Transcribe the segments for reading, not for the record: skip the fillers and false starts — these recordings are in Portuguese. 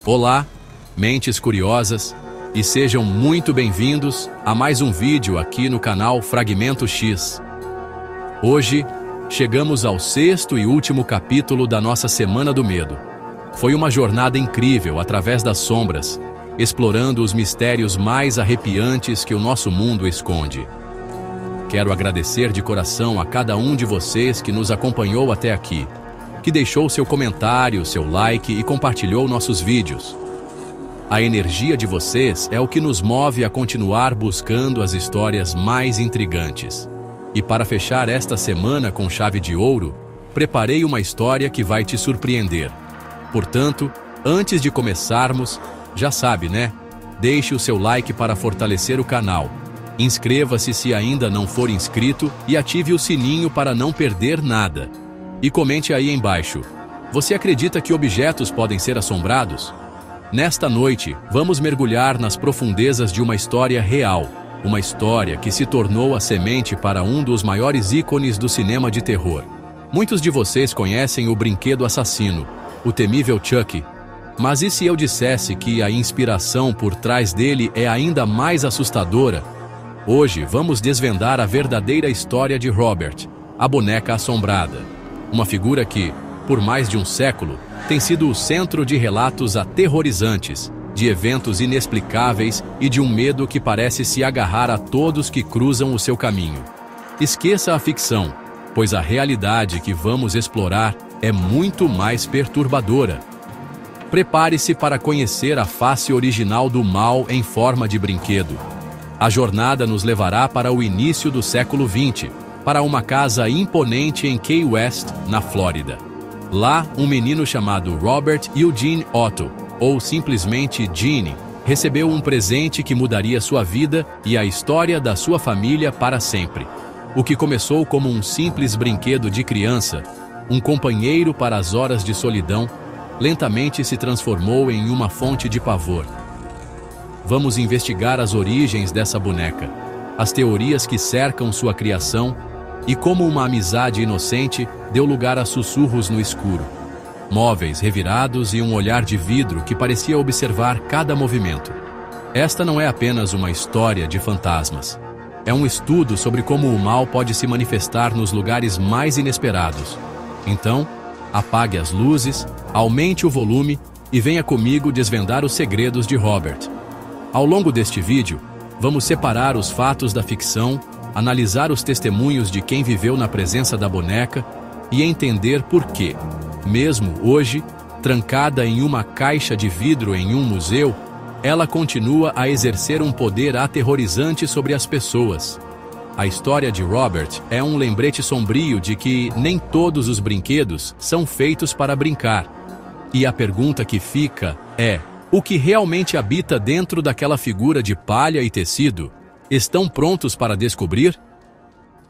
Olá, mentes curiosas, e sejam muito bem-vindos a mais um vídeo aqui no canal Fragmento X. Hoje, chegamos ao sexto e último capítulo da nossa Semana do Medo. Foi uma jornada incrível através das sombras, explorando os mistérios mais arrepiantes que o nosso mundo esconde. Quero agradecer de coração a cada um de vocês que nos acompanhou até aqui, que deixou seu comentário, seu like e compartilhou nossos vídeos. A energia de vocês é o que nos move a continuar buscando as histórias mais intrigantes. E para fechar esta semana com chave de ouro, preparei uma história que vai te surpreender. Portanto, antes de começarmos, já sabe, né? Deixe o seu like para fortalecer o canal. Inscreva-se se ainda não for inscrito e ative o sininho para não perder nada. E comente aí embaixo, você acredita que objetos podem ser assombrados? Nesta noite, vamos mergulhar nas profundezas de uma história real, uma história que se tornou a semente para um dos maiores ícones do cinema de terror. Muitos de vocês conhecem o brinquedo assassino, o temível Chucky, mas e se eu dissesse que a inspiração por trás dele é ainda mais assustadora? Hoje vamos desvendar a verdadeira história de Robert, a boneca assombrada. Uma figura que, por mais de um século, tem sido o centro de relatos aterrorizantes, de eventos inexplicáveis e de um medo que parece se agarrar a todos que cruzam o seu caminho. Esqueça a ficção, pois a realidade que vamos explorar é muito mais perturbadora. Prepare-se para conhecer a face original do mal em forma de brinquedo. A jornada nos levará para o início do século XX, para uma casa imponente em Key West, na Flórida. Lá, um menino chamado Robert Eugene Otto, ou simplesmente Gene, recebeu um presente que mudaria sua vida e a história da sua família para sempre. O que começou como um simples brinquedo de criança, um companheiro para as horas de solidão, lentamente se transformou em uma fonte de pavor. Vamos investigar as origens dessa boneca, as teorias que cercam sua criação e como uma amizade inocente deu lugar a sussurros no escuro, móveis revirados e um olhar de vidro que parecia observar cada movimento. Esta não é apenas uma história de fantasmas. É um estudo sobre como o mal pode se manifestar nos lugares mais inesperados. Então, apague as luzes, aumente o volume e venha comigo desvendar os segredos de Robert. Ao longo deste vídeo, vamos separar os fatos da ficção, analisar os testemunhos de quem viveu na presença da boneca e entender por que, mesmo hoje, trancada em uma caixa de vidro em um museu, ela continua a exercer um poder aterrorizante sobre as pessoas. A história de Robert é um lembrete sombrio de que nem todos os brinquedos são feitos para brincar. E a pergunta que fica é: o que realmente habita dentro daquela figura de palha e tecido? Estão prontos para descobrir?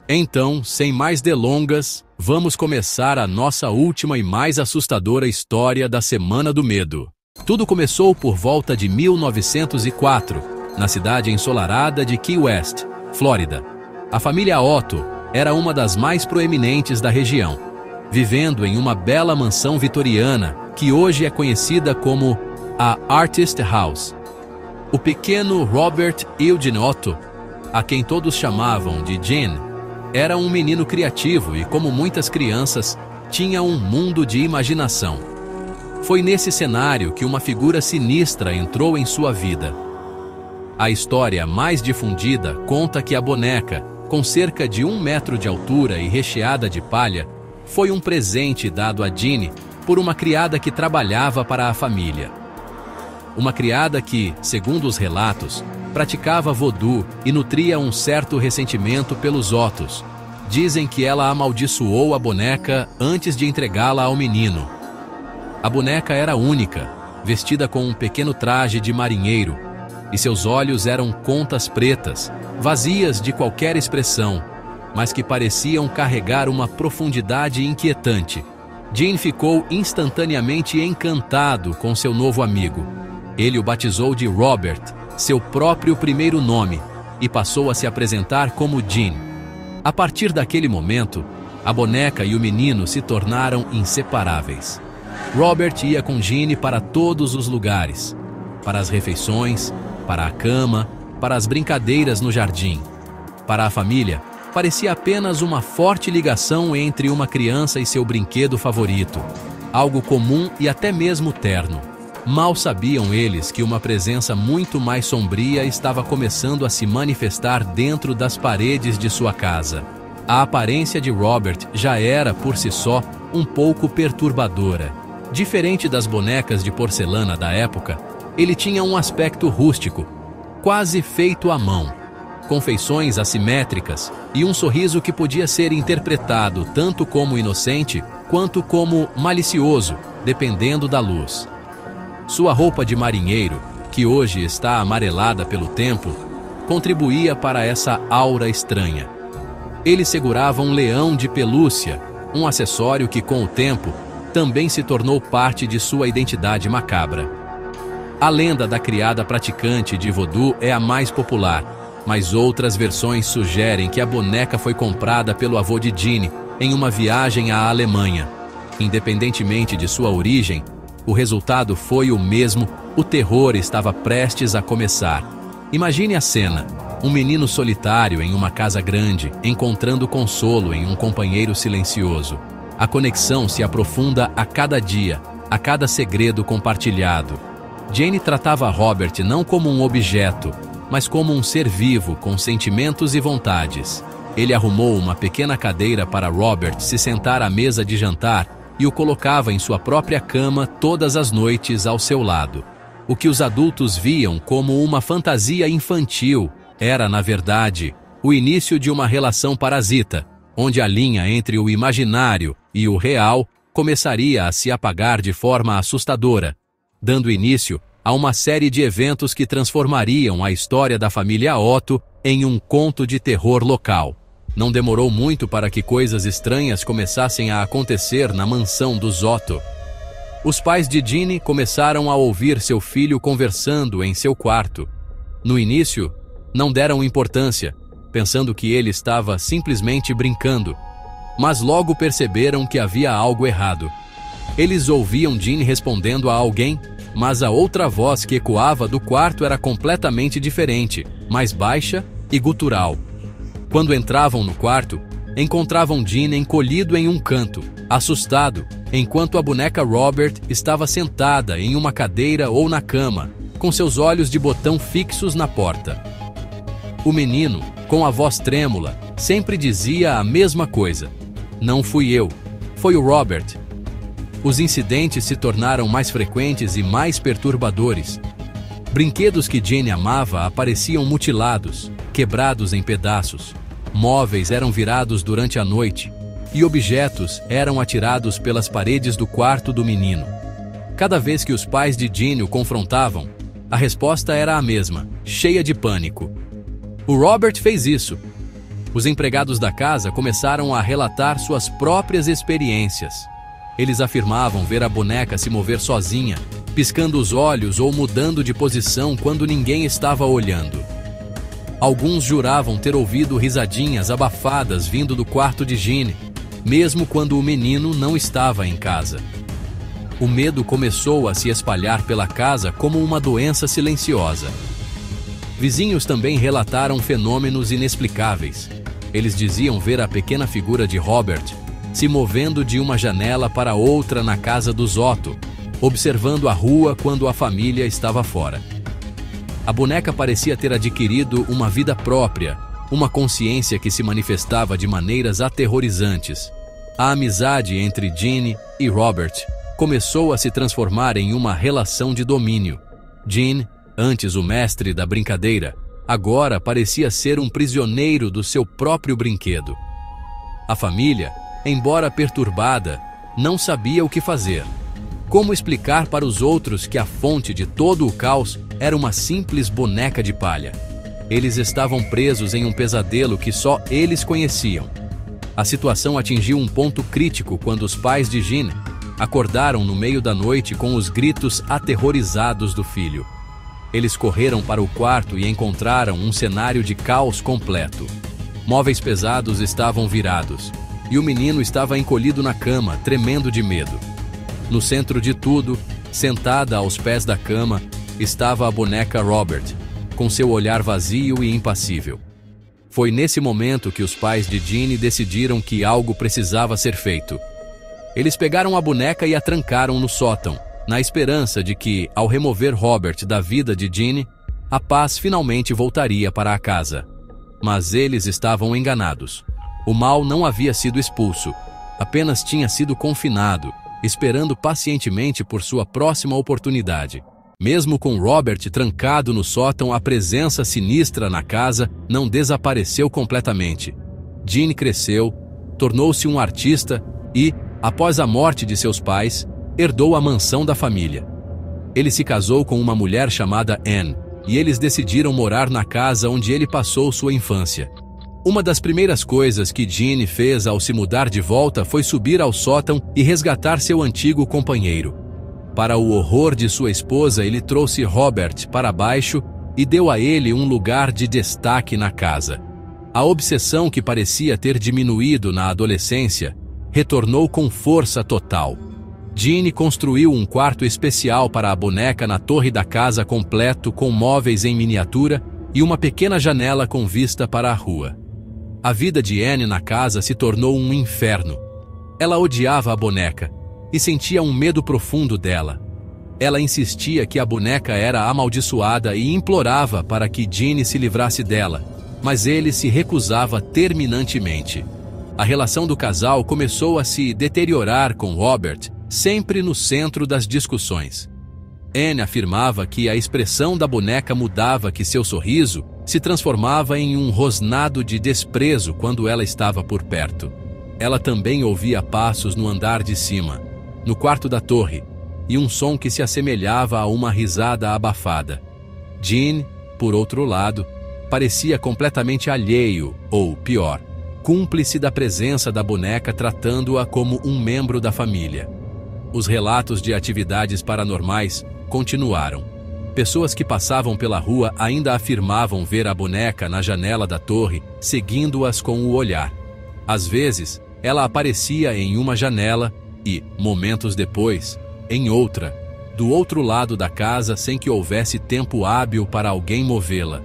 Então, sem mais delongas, vamos começar a nossa última e mais assustadora história da Semana do Medo. Tudo começou por volta de 1904, na cidade ensolarada de Key West, Flórida. A família Otto era uma das mais proeminentes da região, vivendo em uma bela mansão vitoriana que hoje é conhecida como a Artist House. O pequeno Robert Eugene Otto, a quem todos chamavam de Gene, era um menino criativo e, como muitas crianças, tinha um mundo de imaginação. Foi nesse cenário que uma figura sinistra entrou em sua vida. A história mais difundida conta que a boneca, com cerca de 1 metro de altura e recheada de palha, foi um presente dado a Gene por uma criada que trabalhava para a família. Uma criada que, segundo os relatos, praticava voodoo e nutria um certo ressentimento pelos Ottos. Dizem que ela amaldiçoou a boneca antes de entregá-la ao menino. A boneca era única, vestida com um pequeno traje de marinheiro, e seus olhos eram contas pretas, vazias de qualquer expressão, mas que pareciam carregar uma profundidade inquietante. Gene ficou instantaneamente encantado com seu novo amigo. Ele o batizou de Robert, seu próprio primeiro nome, e passou a se apresentar como Gene. A partir daquele momento, a boneca e o menino se tornaram inseparáveis. Robert ia com Jeanne para todos os lugares, para as refeições, para a cama, para as brincadeiras no jardim. Para a família, parecia apenas uma forte ligação entre uma criança e seu brinquedo favorito, algo comum e até mesmo terno. Mal sabiam eles que uma presença muito mais sombria estava começando a se manifestar dentro das paredes de sua casa. A aparência de Robert já era, por si só, um pouco perturbadora. Diferente das bonecas de porcelana da época, ele tinha um aspecto rústico, quase feito à mão, com feições assimétricas e um sorriso que podia ser interpretado tanto como inocente quanto como malicioso, dependendo da luz. Sua roupa de marinheiro, que hoje está amarelada pelo tempo, contribuía para essa aura estranha. Ele segurava um leão de pelúcia, um acessório que, com o tempo, também se tornou parte de sua identidade macabra. A lenda da criada praticante de voodoo é a mais popular, mas outras versões sugerem que a boneca foi comprada pelo avô de Jeanne em uma viagem à Alemanha. Independentemente de sua origem, o resultado foi o mesmo: o terror estava prestes a começar. Imagine a cena: um menino solitário em uma casa grande, encontrando consolo em um companheiro silencioso. A conexão se aprofunda a cada dia, a cada segredo compartilhado. Jeanne tratava Robert não como um objeto, mas como um ser vivo com sentimentos e vontades. Ele arrumou uma pequena cadeira para Robert se sentar à mesa de jantar e o colocava em sua própria cama todas as noites ao seu lado. O que os adultos viam como uma fantasia infantil era, na verdade, o início de uma relação parasita, onde a linha entre o imaginário e o real começaria a se apagar de forma assustadora, dando início a uma série de eventos que transformariam a história da família Otto em um conto de terror local. Não demorou muito para que coisas estranhas começassem a acontecer na mansão dos Otto. Os pais de Jeanne começaram a ouvir seu filho conversando em seu quarto. No início, não deram importância, pensando que ele estava simplesmente brincando, mas logo perceberam que havia algo errado. Eles ouviam Jeanne respondendo a alguém, mas a outra voz que ecoava do quarto era completamente diferente, mais baixa e gutural. Quando entravam no quarto, encontravam Jeanne encolhido em um canto, assustado, enquanto a boneca Robert estava sentada em uma cadeira ou na cama, com seus olhos de botão fixos na porta. O menino, com a voz trêmula, sempre dizia a mesma coisa: "Não fui eu, foi o Robert." Os incidentes se tornaram mais frequentes e mais perturbadores. Brinquedos que Jeanne amava apareciam mutilados, quebrados em pedaços. Móveis eram virados durante a noite e objetos eram atirados pelas paredes do quarto do menino. Cada vez que os pais de Jeanne o confrontavam, a resposta era a mesma, cheia de pânico: "O Robert fez isso." Os empregados da casa começaram a relatar suas próprias experiências. Eles afirmavam ver a boneca se mover sozinha, piscando os olhos ou mudando de posição quando ninguém estava olhando. Alguns juravam ter ouvido risadinhas abafadas vindo do quarto de Jeanne, mesmo quando o menino não estava em casa. O medo começou a se espalhar pela casa como uma doença silenciosa. Vizinhos também relataram fenômenos inexplicáveis. Eles diziam ver a pequena figura de Robert se movendo de uma janela para outra na casa dos Otto, observando a rua quando a família estava fora. A boneca parecia ter adquirido uma vida própria, uma consciência que se manifestava de maneiras aterrorizantes. A amizade entre Jeanne e Robert começou a se transformar em uma relação de domínio. Jeanne, antes o mestre da brincadeira, agora parecia ser um prisioneiro do seu próprio brinquedo. A família, embora perturbada, não sabia o que fazer. Como explicar para os outros que a fonte de todo o caos era uma simples boneca de palha? Eles estavam presos em um pesadelo que só eles conheciam. A situação atingiu um ponto crítico quando os pais de Jeanne acordaram no meio da noite com os gritos aterrorizados do filho. Eles correram para o quarto e encontraram um cenário de caos completo. Móveis pesados estavam virados, e o menino estava encolhido na cama, tremendo de medo. No centro de tudo, sentada aos pés da cama, estava a boneca Robert, com seu olhar vazio e impassível. Foi nesse momento que os pais de Ginny decidiram que algo precisava ser feito. Eles pegaram a boneca e a trancaram no sótão, na esperança de que, ao remover Robert da vida de Ginny, a paz finalmente voltaria para a casa. Mas eles estavam enganados. O mal não havia sido expulso, apenas tinha sido confinado, esperando pacientemente por sua próxima oportunidade. Mesmo com Robert trancado no sótão, a presença sinistra na casa não desapareceu completamente. Ginny cresceu, tornou-se um artista e, após a morte de seus pais, herdou a mansão da família. Ele se casou com uma mulher chamada Anne, e eles decidiram morar na casa onde ele passou sua infância. Uma das primeiras coisas que Ginny fez ao se mudar de volta foi subir ao sótão e resgatar seu antigo companheiro. Para o horror de sua esposa, ele trouxe Robert para baixo e deu a ele um lugar de destaque na casa. A obsessão que parecia ter diminuído na adolescência retornou com força total. Ginny construiu um quarto especial para a boneca na torre da casa completo com móveis em miniatura e uma pequena janela com vista para a rua. A vida de Anne na casa se tornou um inferno. Ela odiava a boneca e sentia um medo profundo dela. Ela insistia que a boneca era amaldiçoada e implorava para que Ginny se livrasse dela, mas ele se recusava terminantemente. A relação do casal começou a se deteriorar com Robert, sempre no centro das discussões. Anne afirmava que a expressão da boneca mudava, que seu sorriso se transformava em um rosnado de desprezo quando ela estava por perto. Ela também ouvia passos no andar de cima, no quarto da torre, e um som que se assemelhava a uma risada abafada. Ginny, por outro lado, parecia completamente alheio, ou pior, cúmplice da presença da boneca, tratando-a como um membro da família. Os relatos de atividades paranormais continuaram. Pessoas que passavam pela rua ainda afirmavam ver a boneca na janela da torre, seguindo-as com o olhar. Às vezes, ela aparecia em uma janela e, momentos depois, em outra, do outro lado da casa, sem que houvesse tempo hábil para alguém movê-la.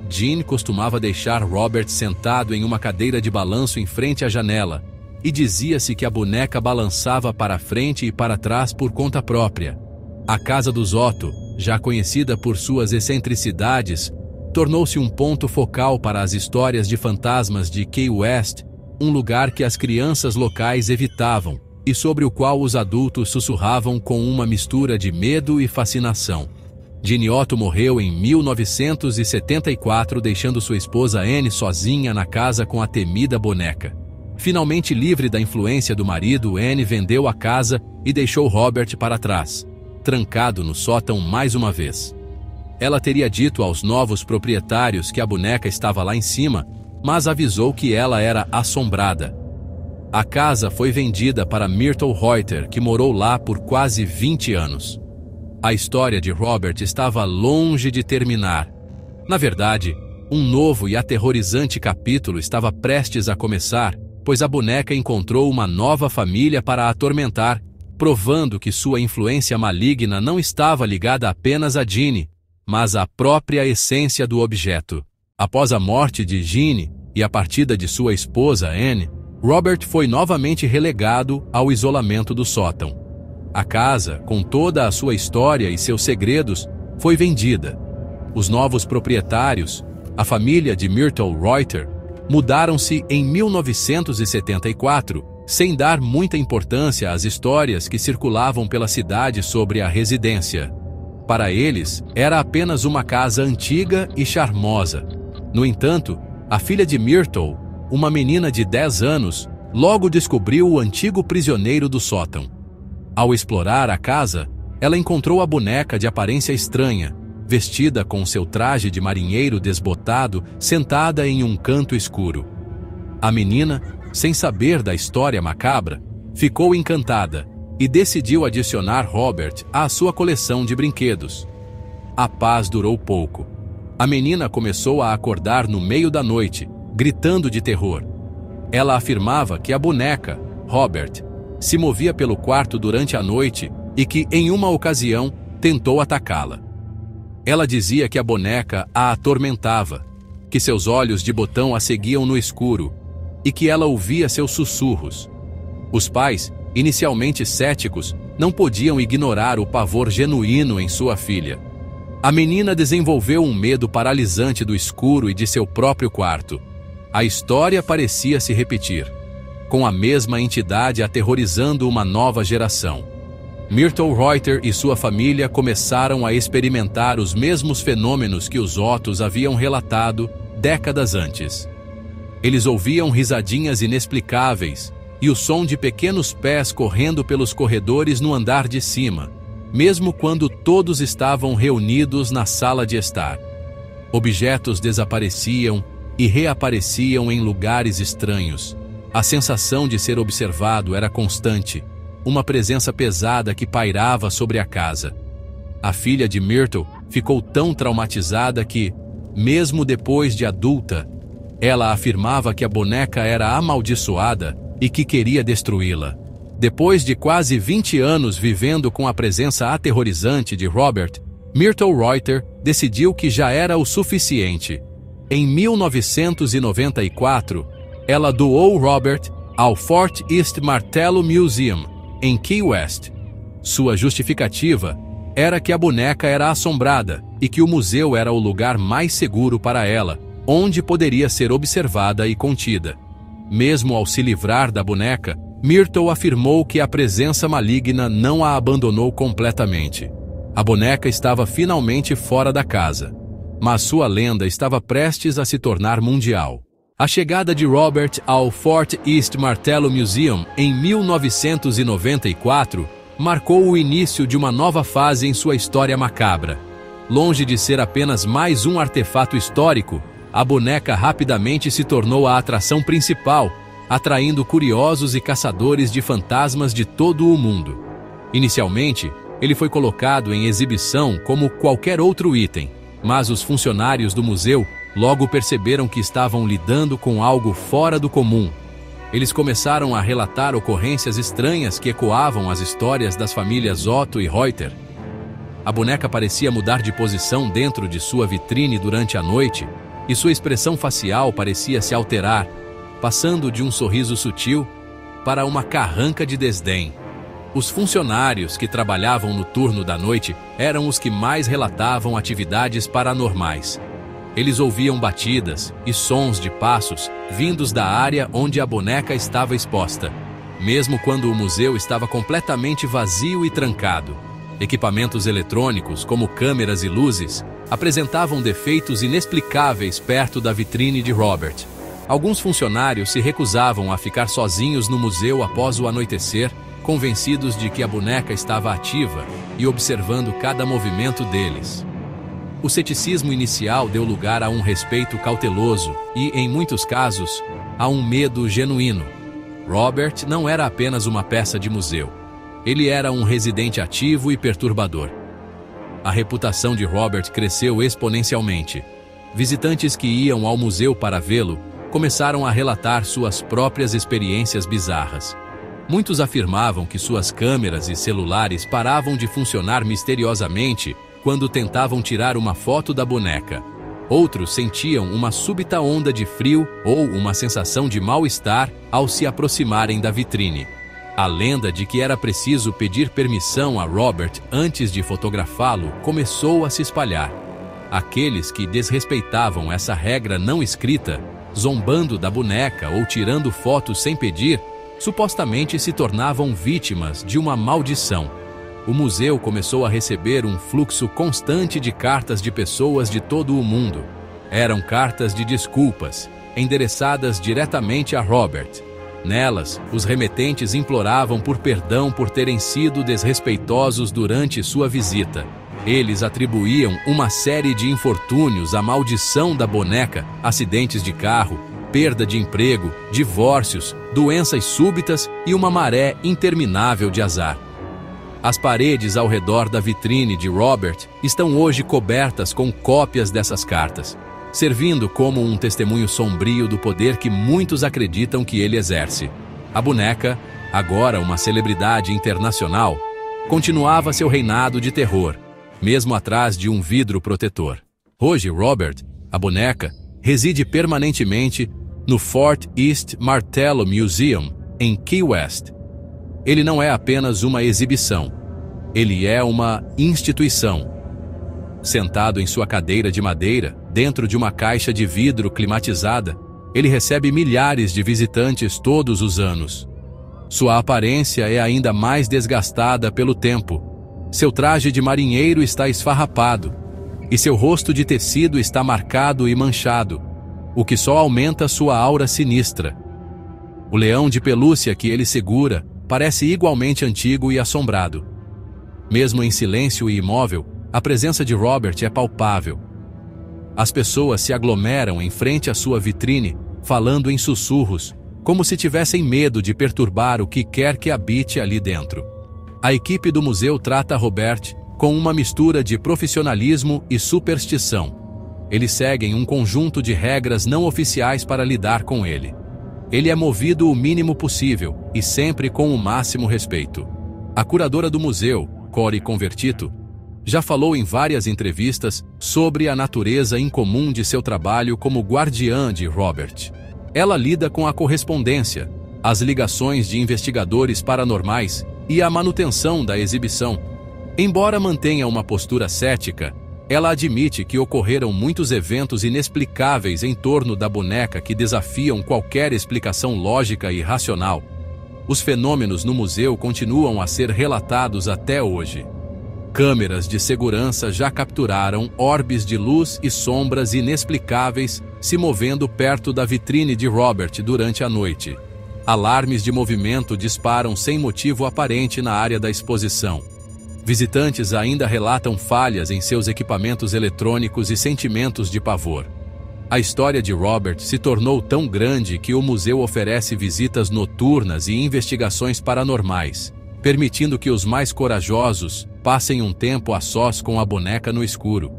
Ginny costumava deixar Robert sentado em uma cadeira de balanço em frente à janela, e dizia-se que a boneca balançava para frente e para trás por conta própria. A casa dos Otto, já conhecida por suas excentricidades, tornou-se um ponto focal para as histórias de fantasmas de Key West, um lugar que as crianças locais evitavam e sobre o qual os adultos sussurravam com uma mistura de medo e fascinação. Ginny Otto morreu em 1974, deixando sua esposa Anne sozinha na casa com a temida boneca. Finalmente livre da influência do marido, Anne vendeu a casa e deixou Robert para trás, trancado no sótão mais uma vez. Ela teria dito aos novos proprietários que a boneca estava lá em cima, mas avisou que ela era assombrada. A casa foi vendida para Myrtle Reuter, que morou lá por quase 20 anos. A história de Robert estava longe de terminar. Na verdade, um novo e aterrorizante capítulo estava prestes a começar, pois a boneca encontrou uma nova família para a atormentar, provando que sua influência maligna não estava ligada apenas a Ginny, mas à própria essência do objeto. Após a morte de Ginny e a partida de sua esposa Anne, Robert foi novamente relegado ao isolamento do sótão. A casa, com toda a sua história e seus segredos, foi vendida. Os novos proprietários, a família de Myrtle Reuter, mudaram-se em 1974, sem dar muita importância às histórias que circulavam pela cidade sobre a residência. Para eles, era apenas uma casa antiga e charmosa. No entanto, a filha de Myrtle, uma menina de 10 anos, logo descobriu o antigo prisioneiro do sótão. Ao explorar a casa, ela encontrou a boneca de aparência estranha, vestida com seu traje de marinheiro desbotado, sentada em um canto escuro. A menina, sem saber da história macabra, ficou encantada e decidiu adicionar Robert à sua coleção de brinquedos. A paz durou pouco. A menina começou a acordar no meio da noite, gritando de terror. Ela afirmava que a boneca, Robert, se movia pelo quarto durante a noite e que, em uma ocasião, tentou atacá-la. Ela dizia que a boneca a atormentava, que seus olhos de botão a seguiam no escuro e que ela ouvia seus sussurros. Os pais, inicialmente céticos, não podiam ignorar o pavor genuíno em sua filha. A menina desenvolveu um medo paralisante do escuro e de seu próprio quarto. A história parecia se repetir, com a mesma entidade aterrorizando uma nova geração. Myrtle Reuter e sua família começaram a experimentar os mesmos fenômenos que os Ottos haviam relatado décadas antes. Eles ouviam risadinhas inexplicáveis e o som de pequenos pés correndo pelos corredores no andar de cima, mesmo quando todos estavam reunidos na sala de estar. Objetos desapareciam e reapareciam em lugares estranhos. A sensação de ser observado era constante, uma presença pesada que pairava sobre a casa. A filha de Myrtle ficou tão traumatizada que, mesmo depois de adulta, ela afirmava que a boneca era amaldiçoada e que queria destruí-la. Depois de quase 20 anos vivendo com a presença aterrorizante de Robert, Myrtle Reuter decidiu que já era o suficiente. Em 1994, ela doou Robert ao Fort East Martello Museum, em Key West. Sua justificativa era que a boneca era assombrada e que o museu era o lugar mais seguro para ela, onde poderia ser observada e contida. Mesmo ao se livrar da boneca, Myrtle afirmou que a presença maligna não a abandonou completamente. A boneca estava finalmente fora da casa, mas sua lenda estava prestes a se tornar mundial. A chegada de Robert ao Fort East Martello Museum em 1994 marcou o início de uma nova fase em sua história macabra. Longe de ser apenas mais um artefato histórico, a boneca rapidamente se tornou a atração principal, atraindo curiosos e caçadores de fantasmas de todo o mundo. Inicialmente, ele foi colocado em exibição como qualquer outro item, mas os funcionários do museu logo perceberam que estavam lidando com algo fora do comum. Eles começaram a relatar ocorrências estranhas que ecoavam as histórias das famílias Otto e Reuter. A boneca parecia mudar de posição dentro de sua vitrine durante a noite, e sua expressão facial parecia se alterar, passando de um sorriso sutil para uma carranca de desdém. Os funcionários que trabalhavam no turno da noite eram os que mais relatavam atividades paranormais. Eles ouviam batidas e sons de passos vindos da área onde a boneca estava exposta, mesmo quando o museu estava completamente vazio e trancado. Equipamentos eletrônicos, como câmeras e luzes, apresentavam defeitos inexplicáveis perto da vitrine de Robert. Alguns funcionários se recusavam a ficar sozinhos no museu após o anoitecer, convencidos de que a boneca estava ativa e observando cada movimento deles. O ceticismo inicial deu lugar a um respeito cauteloso e, em muitos casos, a um medo genuíno. Robert não era apenas uma peça de museu. Ele era um residente ativo e perturbador. A reputação de Robert cresceu exponencialmente. Visitantes que iam ao museu para vê-lo começaram a relatar suas próprias experiências bizarras. Muitos afirmavam que suas câmeras e celulares paravam de funcionar misteriosamente quando tentavam tirar uma foto da boneca. Outros sentiam uma súbita onda de frio ou uma sensação de mal-estar ao se aproximarem da vitrine. A lenda de que era preciso pedir permissão a Robert antes de fotografá-lo começou a se espalhar. Aqueles que desrespeitavam essa regra não escrita, zombando da boneca ou tirando fotos sem pedir, supostamente se tornavam vítimas de uma maldição. O museu começou a receber um fluxo constante de cartas de pessoas de todo o mundo. Eram cartas de desculpas, endereçadas diretamente a Robert. Nelas, os remetentes imploravam por perdão por terem sido desrespeitosos durante sua visita. Eles atribuíam uma série de infortúnios à maldição da boneca, acidentes de carro, perda de emprego, divórcios, doenças súbitas e uma maré interminável de azar. As paredes ao redor da vitrine de Robert estão hoje cobertas com cópias dessas cartas, servindo como um testemunho sombrio do poder que muitos acreditam que ele exerce. A boneca agora uma celebridade internacional, continuava seu reinado de terror, mesmo atrás de um vidro protetor. Hoje, Robert, a boneca, reside permanentemente no Fort East Martello Museum, em Key West. Ele não é apenas uma exibição, ele é uma instituição. Sentado em sua cadeira de madeira, dentro de uma caixa de vidro climatizada, ele recebe milhares de visitantes todos os anos. Sua aparência é ainda mais desgastada pelo tempo. Seu traje de marinheiro está esfarrapado, e seu rosto de tecido está marcado e manchado, o que só aumenta sua aura sinistra. O leão de pelúcia que ele segura parece igualmente antigo e assombrado. Mesmo em silêncio e imóvel, a presença de Robert é palpável. As pessoas se aglomeram em frente à sua vitrine, falando em sussurros, como se tivessem medo de perturbar o que quer que habite ali dentro. A equipe do museu trata Robert com uma mistura de profissionalismo e superstição. Eles seguem um conjunto de regras não oficiais para lidar com ele. Ele é movido o mínimo possível e sempre com o máximo respeito. A curadora do museu, Cory Convertito, já falou em várias entrevistas sobre a natureza incomum de seu trabalho como guardiã de Robert. Ela lida com a correspondência, as ligações de investigadores paranormais e a manutenção da exibição. Embora mantenha uma postura cética, ela admite que ocorreram muitos eventos inexplicáveis em torno da boneca que desafiam qualquer explicação lógica e racional. Os fenômenos no museu continuam a ser relatados até hoje. Câmeras de segurança já capturaram orbes de luz e sombras inexplicáveis se movendo perto da vitrine de Robert durante a noite. Alarmes de movimento disparam sem motivo aparente na área da exposição. Visitantes ainda relatam falhas em seus equipamentos eletrônicos e sentimentos de pavor. A história de Robert se tornou tão grande que o museu oferece visitas noturnas e investigações paranormais, permitindo que os mais corajosos passem um tempo a sós com a boneca no escuro.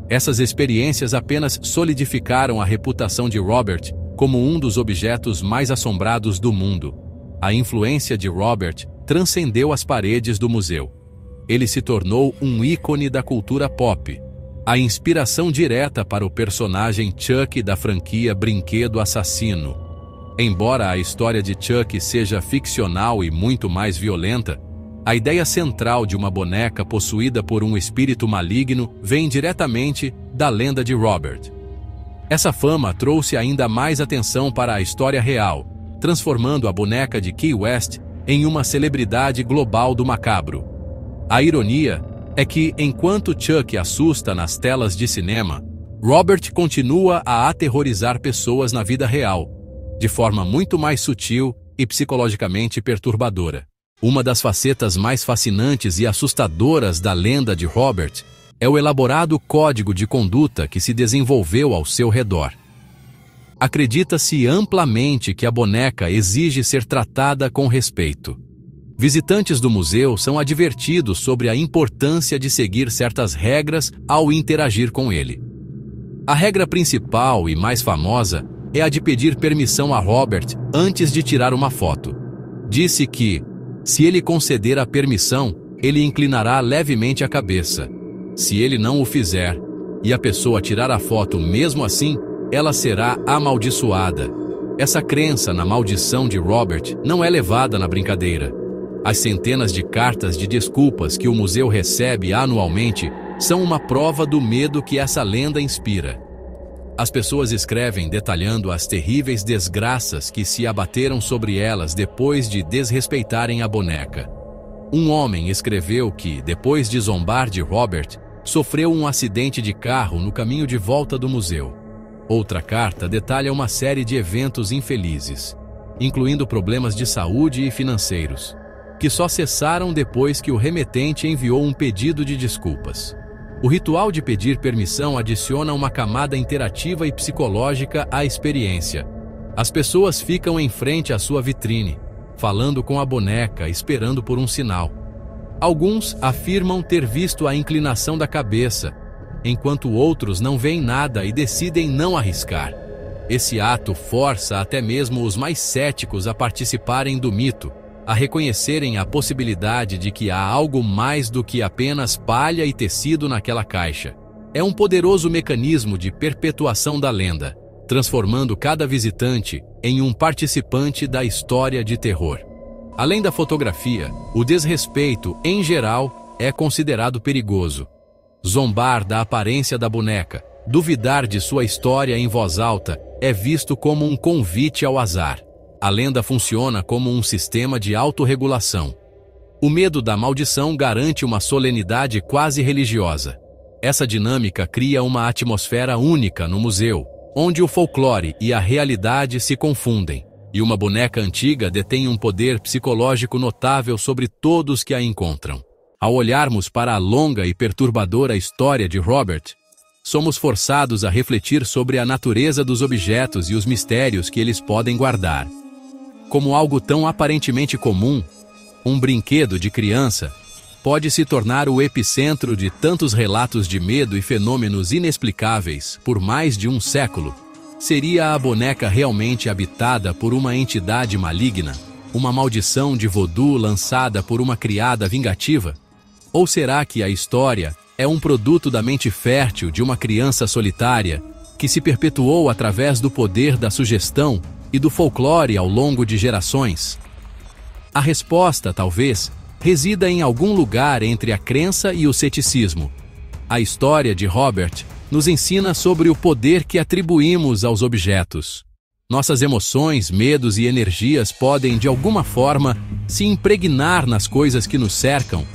Essas experiências apenas solidificaram a reputação de Robert como um dos objetos mais assombrados do mundo. A influência de Robert transcendeu as paredes do museu. Ele se tornou um ícone da cultura pop, a inspiração direta para o personagem Chuck da franquia Brinquedo Assassino. Embora a história de Chuck seja ficcional e muito mais violenta, a ideia central de uma boneca possuída por um espírito maligno vem diretamente da lenda de Robert. Essa fama trouxe ainda mais atenção para a história real, transformando a boneca de Key West em uma celebridade global do macabro. A ironia é que, enquanto Chuck assusta nas telas de cinema, Robert continua a aterrorizar pessoas na vida real, de forma muito mais sutil e psicologicamente perturbadora. Uma das facetas mais fascinantes e assustadoras da lenda de Robert é o elaborado código de conduta que se desenvolveu ao seu redor. Acredita-se amplamente que a boneca exige ser tratada com respeito. Visitantes do museu são advertidos sobre a importância de seguir certas regras ao interagir com ele. A regra principal e mais famosa é a de pedir permissão a Robert antes de tirar uma foto. Disse que, se ele conceder a permissão, ele inclinará levemente a cabeça. Se ele não o fizer, e a pessoa tirar a foto mesmo assim, ela será amaldiçoada. Essa crença na maldição de Robert não é levada na brincadeira. As centenas de cartas de desculpas que o museu recebe anualmente são uma prova do medo que essa lenda inspira. As pessoas escrevem detalhando as terríveis desgraças que se abateram sobre elas depois de desrespeitarem a boneca. Um homem escreveu que, depois de zombar de Robert, sofreu um acidente de carro no caminho de volta do museu. Outra carta detalha uma série de eventos infelizes, incluindo problemas de saúde e financeiros, que só cessaram depois que o remetente enviou um pedido de desculpas. O ritual de pedir permissão adiciona uma camada interativa e psicológica à experiência. As pessoas ficam em frente à sua vitrine, falando com a boneca, esperando por um sinal. Alguns afirmam ter visto a inclinação da cabeça, enquanto outros não veem nada e decidem não arriscar. Esse ato força até mesmo os mais céticos a participarem do mito, a reconhecerem a possibilidade de que há algo mais do que apenas palha e tecido naquela caixa. É um poderoso mecanismo de perpetuação da lenda, transformando cada visitante em um participante da história de terror. Além da fotografia, o desrespeito, em geral, é considerado perigoso. Zombar da aparência da boneca, duvidar de sua história em voz alta, é visto como um convite ao azar. A lenda funciona como um sistema de autorregulação. O medo da maldição garante uma solenidade quase religiosa. Essa dinâmica cria uma atmosfera única no museu, onde o folclore e a realidade se confundem, e uma boneca antiga detém um poder psicológico notável sobre todos que a encontram. Ao olharmos para a longa e perturbadora história de Robert, somos forçados a refletir sobre a natureza dos objetos e os mistérios que eles podem guardar. Como algo tão aparentemente comum, um brinquedo de criança pode se tornar o epicentro de tantos relatos de medo e fenômenos inexplicáveis por mais de um século. Seria a boneca realmente habitada por uma entidade maligna? Uma maldição de voodoo lançada por uma criada vingativa? Ou será que a história é um produto da mente fértil de uma criança solitária que se perpetuou através do poder da sugestão e do folclore ao longo de gerações? A resposta, talvez, resida em algum lugar entre a crença e o ceticismo. A história de Robert nos ensina sobre o poder que atribuímos aos objetos. Nossas emoções, medos e energias podem, de alguma forma, se impregnar nas coisas que nos cercam.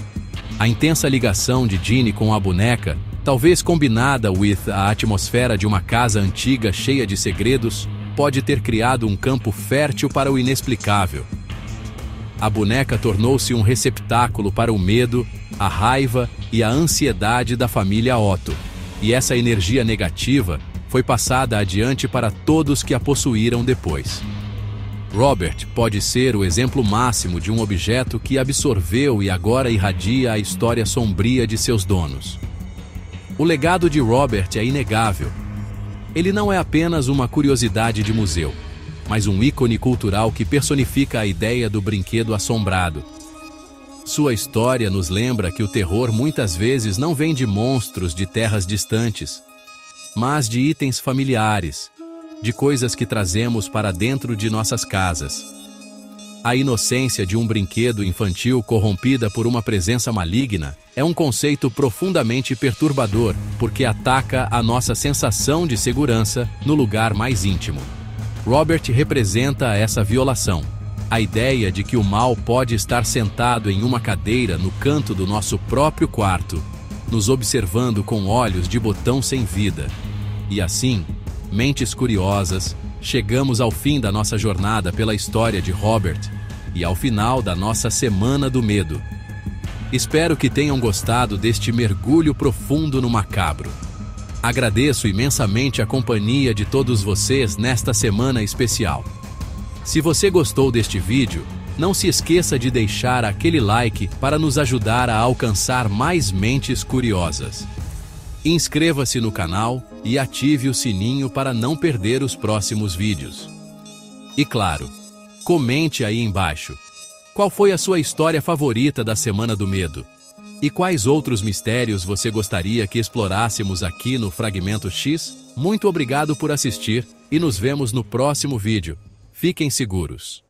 A intensa ligação de Ginny com a boneca, talvez combinada com a atmosfera de uma casa antiga cheia de segredos, pode ter criado um campo fértil para o inexplicável. A boneca tornou-se um receptáculo para o medo, a raiva e a ansiedade da família Otto, e essa energia negativa foi passada adiante para todos que a possuíram depois. Robert pode ser o exemplo máximo de um objeto que absorveu e agora irradia a história sombria de seus donos. O legado de Robert é inegável. Ele não é apenas uma curiosidade de museu, mas um ícone cultural que personifica a ideia do brinquedo assombrado. Sua história nos lembra que o terror muitas vezes não vem de monstros de terras distantes, mas de itens familiares, de coisas que trazemos para dentro de nossas casas. A inocência de um brinquedo infantil corrompida por uma presença maligna é um conceito profundamente perturbador, porque ataca a nossa sensação de segurança no lugar mais íntimo. Robert representa essa violação. A ideia de que o mal pode estar sentado em uma cadeira no canto do nosso próprio quarto, nos observando com olhos de botão sem vida. E assim, mentes curiosas, chegamos ao fim da nossa jornada pela história de Robert e ao final da nossa Semana do Medo. Espero que tenham gostado deste mergulho profundo no macabro. Agradeço imensamente a companhia de todos vocês nesta semana especial. Se você gostou deste vídeo, não se esqueça de deixar aquele like para nos ajudar a alcançar mais mentes curiosas. Inscreva-se no canal e ative o sininho para não perder os próximos vídeos. E claro, comente aí embaixo. Qual foi a sua história favorita da Semana do Medo? E quais outros mistérios você gostaria que explorássemos aqui no Fragmento X? Muito obrigado por assistir e nos vemos no próximo vídeo. Fiquem seguros.